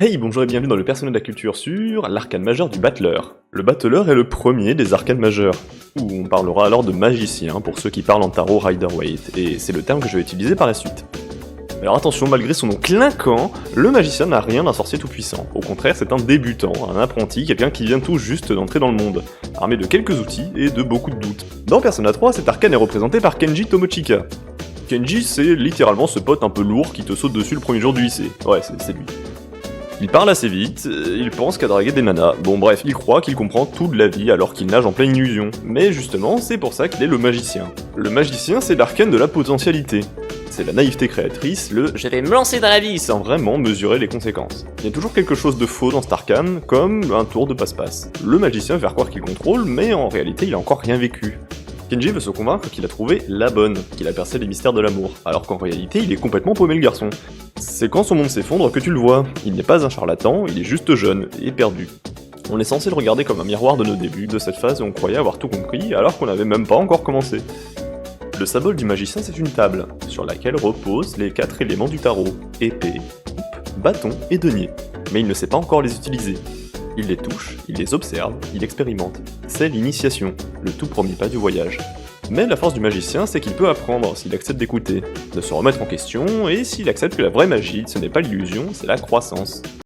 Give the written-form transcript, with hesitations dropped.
Hey, bonjour et bienvenue dans le personnel de la culture sur l'arcane majeur du battleur. Le battleur est le premier des arcanes majeurs, où on parlera alors de magicien pour ceux qui parlent en tarot Rider-Waite, et c'est le terme que je vais utiliser par la suite. Alors attention, malgré son nom clinquant, le magicien n'a rien d'un sorcier tout-puissant. Au contraire, c'est un débutant, un apprenti, quelqu'un qui vient tout juste d'entrer dans le monde, armé de quelques outils et de beaucoup de doutes. Dans Persona 3, cet arcane est représenté par Kenji Tomochika. Kenji, c'est littéralement ce pote un peu lourd qui te saute dessus le premier jour du lycée. Ouais, c'est lui. Il parle assez vite, il pense qu'à draguer des nanas, bon bref, il croit qu'il comprend tout de la vie alors qu'il nage en pleine illusion. Mais justement, c'est pour ça qu'il est le magicien. Le magicien, c'est l'arcane de la potentialité. C'est la naïveté créatrice, le « je vais me lancer dans la vie » sans vraiment mesurer les conséquences. Il y a toujours quelque chose de faux dans cet arcane, comme un tour de passe-passe. Le magicien veut faire croire qu'il contrôle, mais en réalité il a encore rien vécu. Kenji veut se convaincre qu'il a trouvé la bonne, qu'il a percé les mystères de l'amour, alors qu'en réalité il est complètement paumé le garçon. C'est quand son monde s'effondre que tu le vois, il n'est pas un charlatan, il est juste jeune et perdu. On est censé le regarder comme un miroir de nos débuts, de cette phase où on croyait avoir tout compris alors qu'on n'avait même pas encore commencé. Le symbole du magicien c'est une table, sur laquelle reposent les 4 éléments du tarot, épée, coupe, bâton et denier, mais il ne sait pas encore les utiliser. Il les touche, il les observe, il expérimente. C'est l'initiation, le tout premier pas du voyage. Mais la force du magicien, c'est qu'il peut apprendre s'il accepte d'écouter, de se remettre en question, et s'il accepte que la vraie magie, ce n'est pas l'illusion, c'est la croissance.